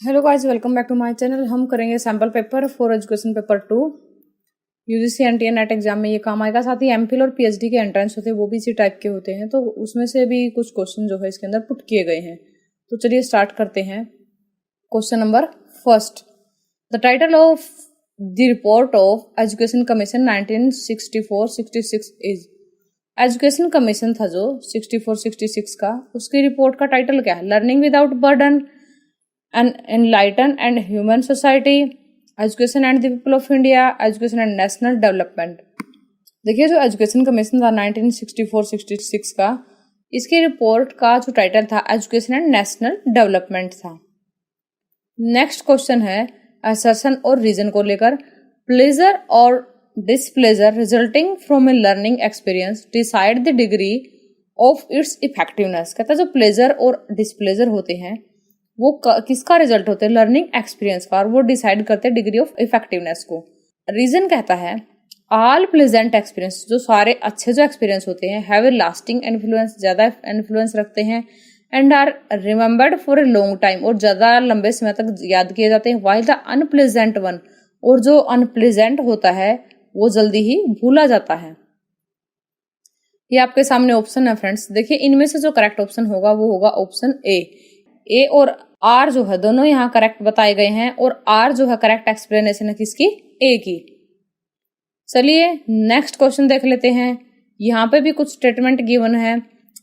Hello guys, welcome back to my channel. हम करेंगे sample paper for education paper 2 UGC NTA NET exam में ये काम आएगा। साथ ही एमफिल और पीएचडी के एंट्रेंस होते हैं, वो भी इसी टाइप के होते हैं, तो उसमें से भी कुछ क्वेश्चन जो है इसके अंदर पुट किए गए हैं। तो चलिए स्टार्ट करते हैं। Question number first, the title of the report of education commission 1964-66 is. Education commission था जो 64-66 का, उसकी रिपोर्ट का टाइटल क्या है? Learning without burden, an enlightened and human society, education and the people of India, education and national development। देखिए, जो education commission था 1964-66 का, इसकी रिपोर्ट का जो टाइटल था एजुकेशन एंड नेशनल डेवलपमेंट था। नेक्स्ट क्वेश्चन है असर्शन और रीजन को लेकर। प्लेजर और displeasure resulting from A learning experience decide the degree of its effectiveness. कहता है जो प्लेजर और डिसप्लेजर होते हैं वो किसका रिजल्ट होते हैं? लर्निंग एक्सपीरियंस का, और वो डिसाइड करते हैं डिग्री ऑफ इफेक्टिवनेस को। रीजन कहता है ऑल प्लेजेंट एक्सपीरियंस, जो सारे अच्छे जो एक्सपीरियंस होते हैं, हैव ए लास्टिंग इन्फ्लुएंस, ज्यादा इन्फ्लुएंस रखते हैं, and are remembered for a long time, और ज्यादा लंबे समय तक याद किए जाते हैं। वाइल द अनप्लेजेंट वन, और जो अनप्लेजेंट होता है वो जल्दी ही भूला जाता है। ये आपके सामने ऑप्शन है फ्रेंड्स। देखिए, इनमें से जो करेक्ट ऑप्शन होगा वो होगा ऑप्शन ए और आर जो है दोनों यहाँ करेक्ट बताए गए हैं, और आर जो है करेक्ट एक्सप्लेनेशन है किसकी? ए की। चलिए नेक्स्ट क्वेश्चन देख लेते हैं। यहाँ पे भी कुछ स्टेटमेंट गिवन है।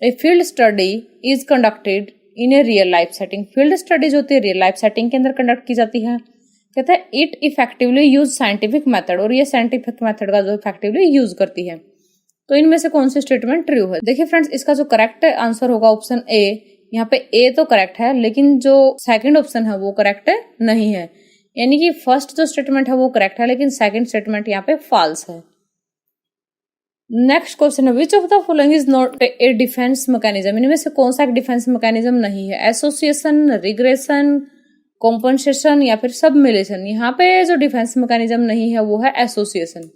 A field study is conducted in a real life setting. Field study जो होती है रियल लाइफ सेटिंग के अंदर कंडक्ट की जाती है। कहता है it effectively use scientific method, और ये साइंटिफिक मेथड का जो इफेक्टिवली यूज करती है। तो इनमें से कौन सी स्टेटमेंट ट्रू है? देखिए फ्रेंड्स, इसका जो करेक्ट आंसर होगा ऑप्शन ए। यहाँ पे ए तो करेक्ट है, लेकिन जो सेकंड ऑप्शन है वो करेक्ट नहीं है। यानी कि फर्स्ट जो स्टेटमेंट है वो करेक्ट है, लेकिन सेकंड स्टेटमेंट यहाँ पे फॉल्स है। नेक्स्ट क्वेश्चन है which of the following is not a defence mechanism. इनमें से कौन सा एक डिफेंस मैकेनिज्म नहीं है? एसोसिएशन, रिग्रेशन, कॉम्पनसेशन या फिर सबमिलेशन। यहाँ पे जो डिफेंस मैकेनिज्म नहीं है वो है association.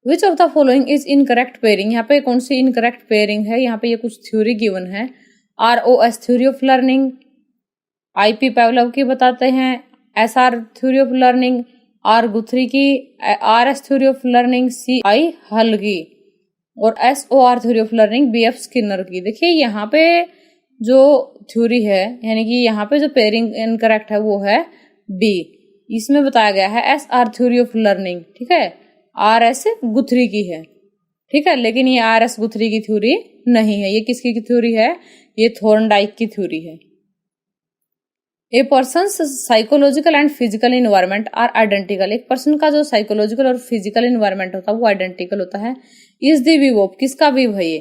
Which of the following is incorrect pairing. यहाँ पे कौन सी इनकरेक्ट पेयरिंग है? यहाँ पे ये कुछ थ्योरी गिवन है। ROS theory of learning, IP पैवलव की बताते हैं, SR theory of learning, R गुथरी की, RS theory of learning, CI हल की, और SOR theory of learning BF Skinner की। देखिए यहाँ पे जो थ्योरी है, यानी कि यहाँ पे जो पेयरिंग इनकरेक्ट है वो है B। इसमें बताया गया है SR थ्योरी ऑफ लर्निंग, ठीक है, RS गुथरी की है, ठीक है, लेकिन ये RS गुथरी की थ्योरी नहीं है। ये किसकी थ्योरी है? ये थॉर्नडाइक की थ्योरी है। A person's psychological and physical environment are identical. एक पर्सन का जो साइकोलॉजिकल और फिजिकल इन्वायरमेंट होता है वो आइडेंटिकल होता है। इज द व्यू ऑफ, किसका व्यू है? ये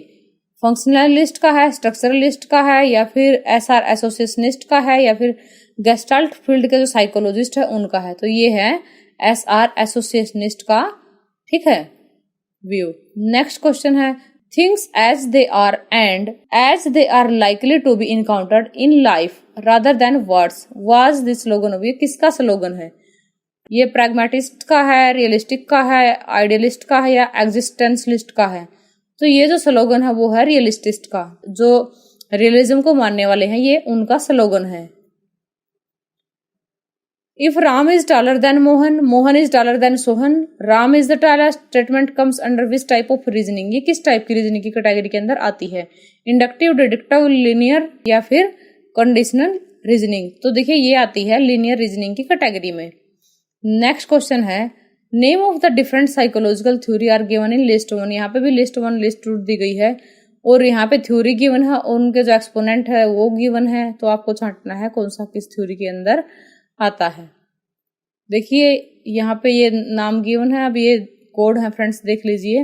फंक्शनलिस्ट का है, स्ट्रक्चरलिस्ट का है, या फिर SR एसोसिएशनिस्ट का है, या फिर गेस्टाल्ट फील्ड के जो साइकोलॉजिस्ट है उनका है? तो ये है SR एसोसिएशनिस्ट का, ठीक है, व्यू। नेक्स्ट क्वेश्चन है things as they are and as they are likely to be encountered in life rather than words was this slogan of. ये किसका स्लोगन है? ये प्रैग्मेटिस्ट का है, रियलिस्टिक का है, आइडियलिस्ट का है, या एग्जिस्टेंशलिस्ट का है? तो ये जो स्लोगन है वो है रियलिस्टिस्ट का। जो रियलिज्म को मानने वाले हैं ये उनका स्लोगन है। If Ram is taller than Mohan, Mohan is taller than Sohan, Ram is the tallest statement comes under which type of reasoning? ये किस टाइप की रीजनिंग की कैटेगरी के अंदर आती है? इंडक्टिव, डिडक्टिव, लीनियर या फिर कंडीशनल रीजनिंग? तो देखिए ये आती है लीनियर रीजनिंग की कैटेगरी में। नेक्स्ट क्वेश्चन है name of the different psychological theory are given in list 1। यहाँ पे भी लिस्ट 1 लिस्ट 2 दी गई है, और यहाँ पे थ्योरी गिवन है और उनके जो एक्सपोनेंट है वो गिवन है। तो आपको छांटना है कौन सा किस थ्योरी के अंदर आता है। देखिए यहाँ पे ये नाम गिवन है, अब ये कोड है फ्रेंड्स, देख लीजिए।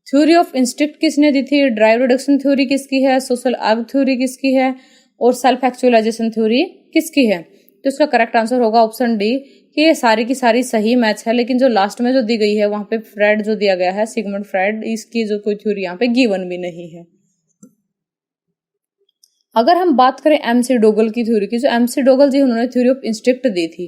थ्योरी ऑफ इंस्टिंक्ट किसने दी थी? ड्राइव रिडक्शन थ्योरी किसकी है? सोशल आर्ग थ्योरी किसकी है? और सेल्फ एक्चुअलाइजेशन थ्योरी किसकी है? तो इसका करेक्ट आंसर होगा ऑप्शन डी कि ये सारी की सारी सही मैच है, लेकिन जो लास्ट में जो दी गई है वहां पे फ्रेड जो दिया गया है, सिगमंड फ्रेड, इसकी जो कोई थ्योरी यहाँ पे गिवन भी नहीं है। अगर हम बात करें MC डोगल की थ्योरी की, जो MC डोगल जी उन्होंने थ्योरी ऑफ इंस्टिंक्ट दी थी,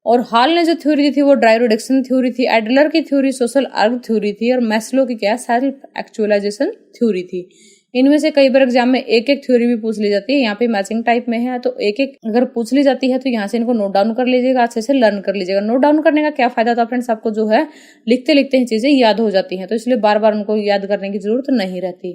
और हाल ने जो थ्योरी दी थी वो ड्राइव रिडक्शन थ्योरी थी। एडलर की थ्योरी सोशल आर्ग थ्योरी थी, और मैस्लो की क्या सेल्फ एक्चुअलाइजेशन थ्योरी थी। इनमें से कई बार एग्जाम में एक एक थ्योरी भी पूछ ली जाती है। यहाँ पे मैचिंग टाइप में है तो एक एक अगर पूछ ली जाती है तो यहाँ से इनको नोट डाउन कर लीजिएगा, अच्छे से लर्न कर लीजिएगा। नोट डाउन करने का क्या फायदा था फ्रेंड्स, आपको जो है लिखते लिखते ही चीजें याद हो जाती हैं, तो इसलिए बार बार उनको याद करने की जरूरत नहीं रहती।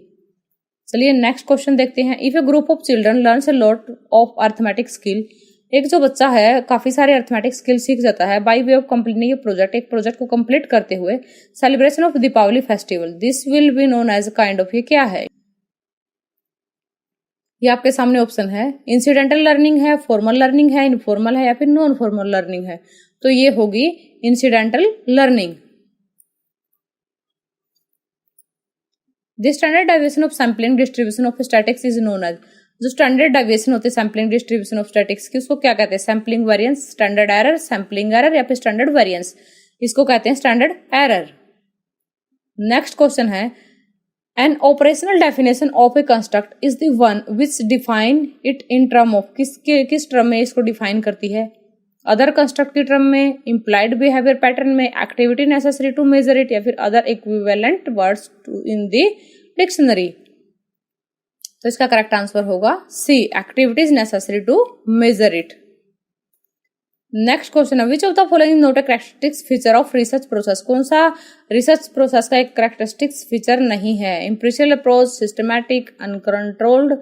चलिए नेक्स्ट क्वेश्चन देखते हैं। If A group of children learns a lot of arithmetic skill, एक जो बच्चा है काफी सारे अर्थमेटिक स्किल सीख जाता है by way of completing a project, एक प्रोजेक्ट को कंप्लीट करते हुए, celebration of Deepawali festival, this will be known as kind of, ये क्या है? ये आपके सामने ऑप्शन है, इंसिडेंटल लर्निंग है, फॉर्मल लर्निंग है, इनफॉर्मल है या फिर नॉन फॉर्मल लर्निंग है। तो ये होगी incidental learning. The standard deviation of sampling distribution of statics is known as, जो स्टैंडर्ड डेविएशन होते हैं सैम्पलिंग डिस्ट्रीब्यूशन ऑफ स्टैटिक्स की, उसको क्या कहते हैं? Sampling variance, standard error, sampling error या फिर स्टैंडर्ड वेरिएंस, इसको कहते हैं स्टैंडर्ड एरर। नेक्स्ट क्वेश्चन है, an operational definition of a construct is the one which define it in term of, किस टर्म में इसको डिफाइन करती है? अदर कंस्ट्रक्ट की टर्म में, इम्प्लाइड बिहेवियर पैटर्न में, activity necessary to measure it या फिर other equivalent words in the dictionary. तो इसका करेक्ट आंसर होगा C, activities necessary to measure it. Next question है, which of the following not a characteristics feature of research process, कौन सा research process का एक कैरेक्टरिस्टिक्स फीचर नहीं है? इम्प्रेशनल अप्रोच, सिस्टमैटिक, अनकंट्रोल्ड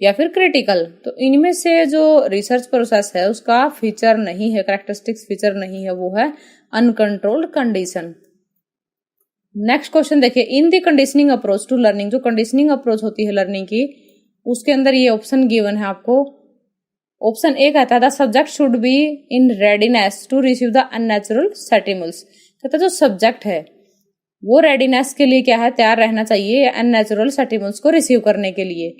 या फिर क्रिटिकल। तो इनमें से जो रिसर्च प्रोसेस है उसका फीचर नहीं है, कैरेक्टरिस्टिक्स फीचर नहीं है, वो है अनकंट्रोल्ड कंडीशन। नेक्स्ट क्वेश्चन देखिए, in the conditioning approach to learning, जो कंडीशनिंग अप्रोच होती है लर्निंग की, उसके अंदर ये ऑप्शन गिवन है आपको। ऑप्शन ए कहता है the subject should be in readiness to receive the unnatural stimulus, कहता है जो सब्जेक्ट है वो रेडीनेस के लिए क्या है, तैयार रहना चाहिए अननेचुरल स्टिमुलस को रिसीव करने के लिए।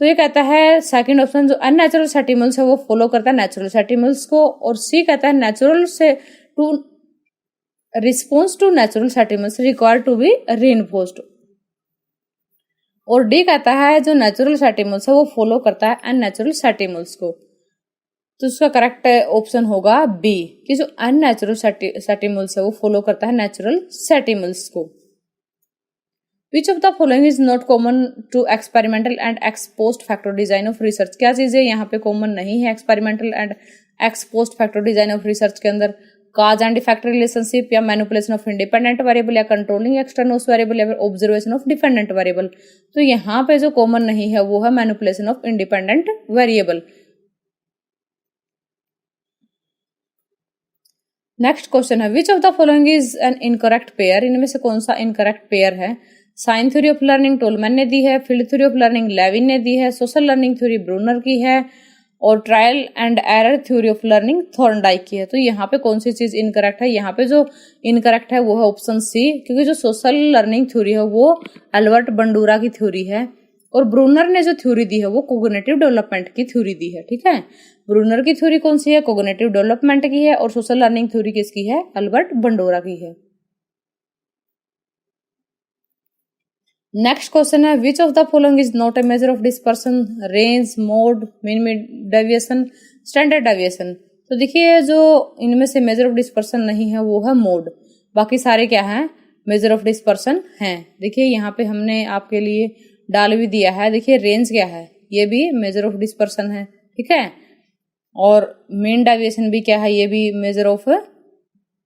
तो ये कहता है सेकंड ऑप्शन, जो अननेचुरल स्टिमुलस है वो फॉलो करता है नेचुरल स्टिमुलस को, और सी कहता है नेचुरल से to response to natural stimulus require to be reinforced, और डी कहता है जो नेचुरल स्टिमुलस है वो फॉलो करता है अननेचुरल स्टिमुलस को। तो उसका करेक्ट ऑप्शन होगा बी, कि जो अननेचुरल स्टिमुलस है वो फॉलो करता है नेचुरल स्टिमुलस को। Which of the following is not common to experimental and ex post factor design of research, क्या चीजें यहाँ पे कॉमन नहीं है experimental and ex post factor design of research के अंदर? काज एंड इफेक्ट रिलेशनशिप, या मैनिपुलेशन ऑफ इंडिपेंडेंट वेरिएबल, या कंट्रोलिंग एक्सटर्नल वेरिएबल, या फिर ऑब्जर्वेशन ऑफ डिपेंडेंट वेरिएबल। तो यहाँ पे जो कॉमन नहीं है वो है manipulation of independent variable. Next question है, which of the following is an incorrect pair, इनमें से कौन सा इनकरेक्ट पेयर है? Sign theory of learning Tolman ने दी है, field theory of learning Lewin ने दी है, सोशल लर्निंग थ्योरी ब्रूनर की है, और trial and error theory of learning Thorndike की है। तो यहाँ पे कौन सी चीज इनकरेक्ट है? यहाँ पे जो इनकरेक्ट है वो है ऑप्शन सी, क्योंकि जो सोशल लर्निंग थ्योरी है वो एल्बर्ट बंडूरा की थ्योरी है, और ब्रूनर ने जो थ्योरी दी है वो कोग्निटिव डेवलपमेंट की थ्योरी दी है। ठीक है, ब्रूनर की थ्योरी कौन सी है? कोग्निटिव डेवलपमेंट की है, और सोशल लर्निंग थ्योरी किसकी है? एल्बर्ट बंडूरा की है। नेक्स्ट क्वेश्चन है, which of the following is not a measure of dispersion, range, mode, mean deviation, standard deviation. तो देखिए जो इनमें से मेजर ऑफ डिस्पर्सन नहीं है वो है मोड, बाकी सारे क्या है? मेजर ऑफ डिस्पर्सन हैं। देखिए यहाँ पे हमने आपके लिए डाल भी दिया है, देखिए रेंज क्या है, ये भी मेजर ऑफ डिस्पर्सन है। ठीक है, और मीन डेविएशन भी क्या है? ये भी मेजर ऑफ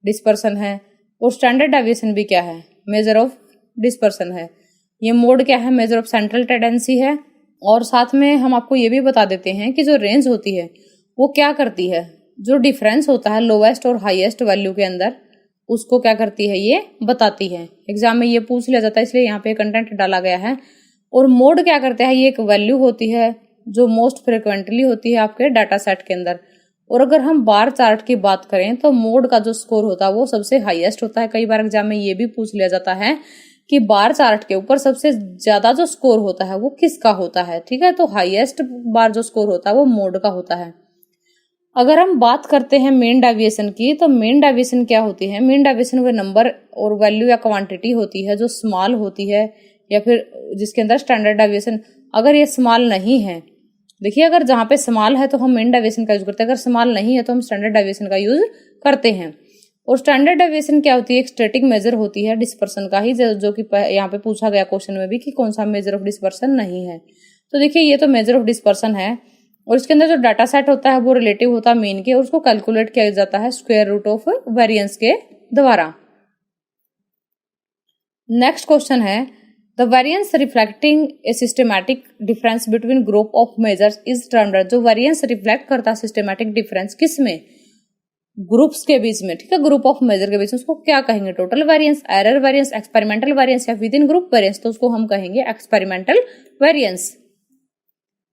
डिस्पर्सन है, और स्टैंडर्ड डेविएशन भी क्या है? मेजर ऑफ डिस्पर्सन है। ये मोड क्या है? मेजर ऑफ सेंट्रल टेंडेंसी है। और साथ में हम आपको ये भी बता देते हैं कि जो रेंज होती है वो क्या करती है, जो डिफरेंस होता है लोवेस्ट और हाईएस्ट वैल्यू के अंदर उसको क्या करती है, ये बताती है। एग्जाम में ये पूछ लिया जाता है इसलिए यहाँ पे कंटेंट डाला गया है। और मोड क्या करता है? ये एक वैल्यू होती है जो मोस्ट फ्रिक्वेंटली होती है आपके डाटा सेट के अंदर। और अगर हम बार चार्ट की बात करें तो मोड का जो स्कोर होता है वो सबसे हाईएस्ट होता है। कई बार एग्जाम में ये भी पूछ लिया जाता है कि बार चार्ट के ऊपर सबसे ज्यादा जो स्कोर होता है वो किसका होता है। ठीक है, तो हाईएस्ट बार जो स्कोर होता है वो मोड का होता है। अगर हम बात करते हैं मीन डेविएशन की, तो मीन डेविएशन क्या होती है? मीन डेविएशन वो नंबर और वैल्यू या क्वांटिटी होती है जो स्मॉल होती है, या फिर जिसके अंदर स्टैंडर्ड डेविएशन अगर ये स्मॉल नहीं है, देखिए अगर जहां पे स्मॉल है तो हम मीन डेविएशन का यूज करते हैं, अगर स्मॉल नहीं है तो हम स्टैंडर्ड डेविएशन का यूज करते हैं। और स्टैंडर्ड डेविएशन क्या होती है, एक स्टैटिक मेजर होती है डिस्पर्सन का ही, जो कि यहाँ पे पूछा गया क्वेश्चन में भी कि कौन सा मेजर ऑफ डिस्पर्सन नहीं है। तो देखिए ये तो मेजर ऑफ डिस्पर्सन है और इसके अंदर जो डाटा सेट होता है वो रिलेटिव होता है मीन के और उसको कैलकुलेट किया जाता है स्क्वायर रूट ऑफ वेरिएंस के द्वारा। नेक्स्ट क्वेश्चन है the variance reflecting A systematic difference between group of measures is termed. जो वेरिएंस रिफ्लेक्ट करता है सिस्टमैटिक डिफरेंस किस में, ग्रुप्स के बीच में, ठीक है, ग्रुप ऑफ मेजर के बीच में, उसको क्या कहेंगे, total variance, error variance, experimental variance या विद इन ग्रुप वेरिएंस, तो उसको हम कहेंगे experimental variance.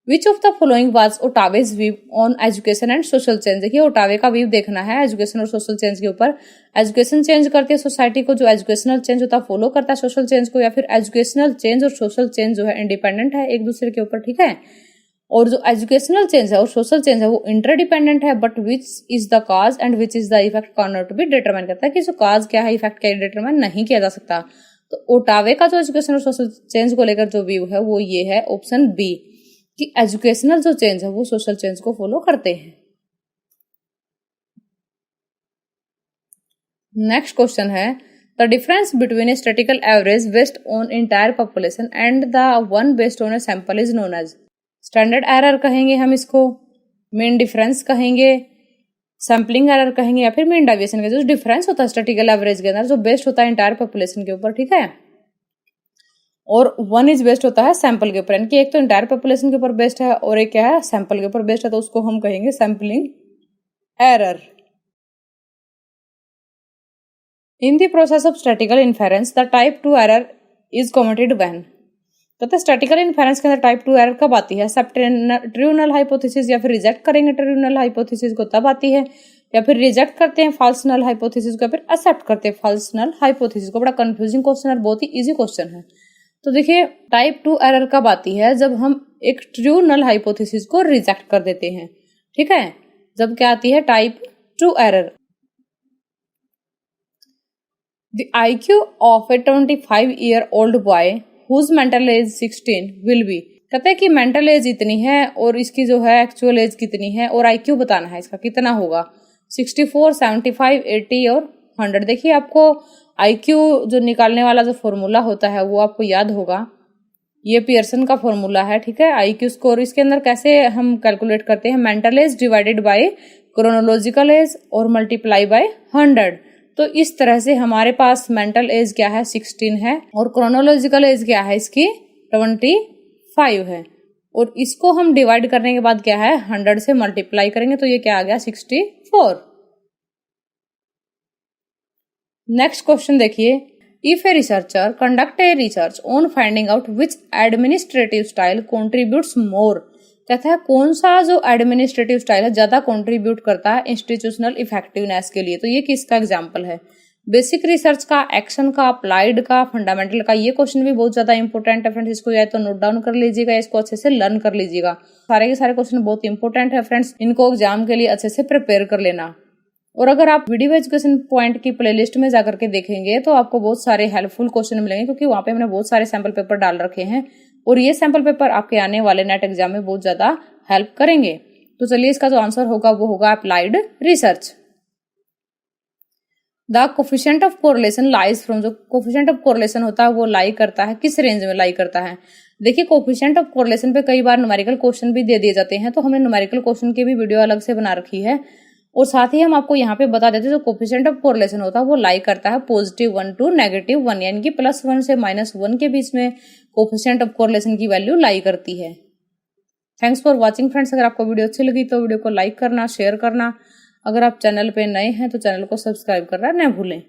Which of the following was Ottaway's view on education and social change. देखिए ओटावे का व्यू देखना है एजुकेशन और सोशल चेंज के ऊपर। एजुकेशन चेंज करती है सोसाइटी को, जो एजुकेशनल चेंज होता है फॉलो करता है सोशल चेंज को, या फिर एजुकेशनल चेंज और सोशल चेंज जो है इंडिपेंडेंट है एक दूसरे के ऊपर, ठीक है। और जो एजुकेशनल चेंज है और सोशल चेंज है वो इंटरडिपेंडेंट है, but which is the cause and which is the effect can not be determine करता है कि जो काज क्या है, इफेक्ट क्या है, डिटरमाइन नहीं किया जा सकता। तो ओटावे का जो एजुकेशन और सोशल चेंज को लेकर जो व्यू है वो ये है ऑप्शन बी, कि एजुकेशनल जो चेंज है वो सोशल चेंज को फॉलो करते हैं। नेक्स्ट क्वेश्चन है the difference between a statistical average based on entire population and the one based on a sample is known as. Standard error कहेंगे हम इसको, मीन डिफरेंस कहेंगे, सैम्पलिंग एरर कहेंगे, या फिर मीन डेविएशन का जो डिफरेंस होता है स्टैटिस्टिकल एवरेज के अंदर जो बेस्ड होता है इंटायर पॉपुलेशन के ऊपर, ठीक है, और वन इज बेस्ड होता है सैंपल के ऊपर, यानी कि एक तो इंटायर पॉपुलेशन के ऊपर बेस्ड है और एक क्या है सैंपल के ऊपर बेस्ड है, तो उसको हम कहेंगे sampling error. In the process of statistical inference the type 2 error is committed when. कहते हैं स्टैटिस्टिकल इन्फेरेंस के अंदर टाइप 2 एरर कब आती है, सब ट्रू नल हाइपोथेसिस या फिर रिजेक्ट करेंगे ट्रू नल हाइपोथेसिस को तब आती है, या फिर रिजेक्ट करते हैं फॉल्स नल हाइपोथेसिस को, या फिर एक्सेप्ट करते हैं फॉल्स नल हाइपोथेसिस को। बड़ा कंफ्यूजिंग क्वेश्चन और बहुत ही इजी क्वेश्चन है। तो देखिए टाइप 2 एरर कब आती है, जब हम एक ट्रू नल हाइपोथेसिस को रिजेक्ट कर देते हैं, ठीक है, जब क्या आती है type 2 error. The IQ of A 25-year-old boy whose mental age 16 will be। कहते हैं कि मेंटल एज इतनी है और इसकी जो है एक्चुअल एज कितनी है और IQ बताना है इसका कितना होगा, 64, 75, 80 और 100। देखिए आपको IQ जो निकालने वाला जो फॉर्मूला होता है वो आपको याद होगा, ये पियर्सन का फॉर्मूला है, ठीक है। IQ स्कोर इसके अंदर कैसे हम कैलकुलेट करते हैं, mental as divided by chronological age और मल्टीप्लाई बाय 100। तो इस तरह से हमारे पास मेंटल एज क्या है 16 है और क्रोनोलॉजिकल एज क्या है इसकी 25 है, और इसको हम डिवाइड करने के बाद क्या है 100 से मल्टीप्लाई करेंगे तो ये क्या आ गया 64। नेक्स्ट क्वेश्चन देखिए, if a researcher conduct a research on finding out which administrative style contributes more. कहता है कौन सा जो एडमिनिस्ट्रेटिव स्टाइल है ज्यादा कंट्रीब्यूट करता है इंस्टीट्यूशनल इफेक्टिवनेस के लिए, तो ये किसका एग्जांपल है, बेसिक रिसर्च का, एक्शन का, अप्लाइड का, फंडामेंटल का। ये क्वेश्चन भी बहुत ज्यादा इंपॉर्टेंट है फ्रेंड्स, इसको या तो नोट डाउन कर लीजिएगा, इसको अच्छे से लर्न कर लीजिएगा। सारे के सारे क्वेश्चन बहुत इंपॉर्टेंट है फ्रेंड्स, इनको एग्जाम के लिए अच्छे से प्रिपेयर कर लेना। और अगर आप वीडियो एजुकेशन पॉइंट की प्लेलिस्ट में जाकर के देखेंगे तो आपको बहुत सारे हेल्पफुल क्वेश्चन मिलेंगे, क्योंकि वहां पे हमने बहुत सारे सैंपल पेपर डाल रखे हैं और ये सैंपल पेपर आपके आने वाले नेट एग्जाम में बहुत ज्यादा हेल्प करेंगे। तो चलिए इसका जो आंसर होगा वो होगा applied research. The coefficient of correlation lies from, जो कोफिशिएंट ऑफ कोरिलेशन होता है वो लाई करता है किस रेंज में लाई करता है। देखिए कोफिशिएंट ऑफ कोरिलेशन पे कई बार न्यूमेरिकल क्वेश्चन भी दे दिए जाते हैं, तो हमने न्यूमेरिकल क्वेश्चन की भी वीडियो अलग से बना रखी है, और साथ ही हम आपको यहाँ पे बता देते हैं जो कोफिशिएंट ऑफ कोरिलेशन होता है वो लाई करता है +1 to -1, यानी कि +1 से -1 के बीच में कोफिशिएंट ऑफ कोरिलेशन की वैल्यू लाई करती है। Thanks for watching friends. अगर आपको वीडियो अच्छी लगी तो वीडियो को लाइक करना, शेयर करना। अगर आप चैनल पे नए हैं तो चैनल को सब्सक्राइब करना न भूलें।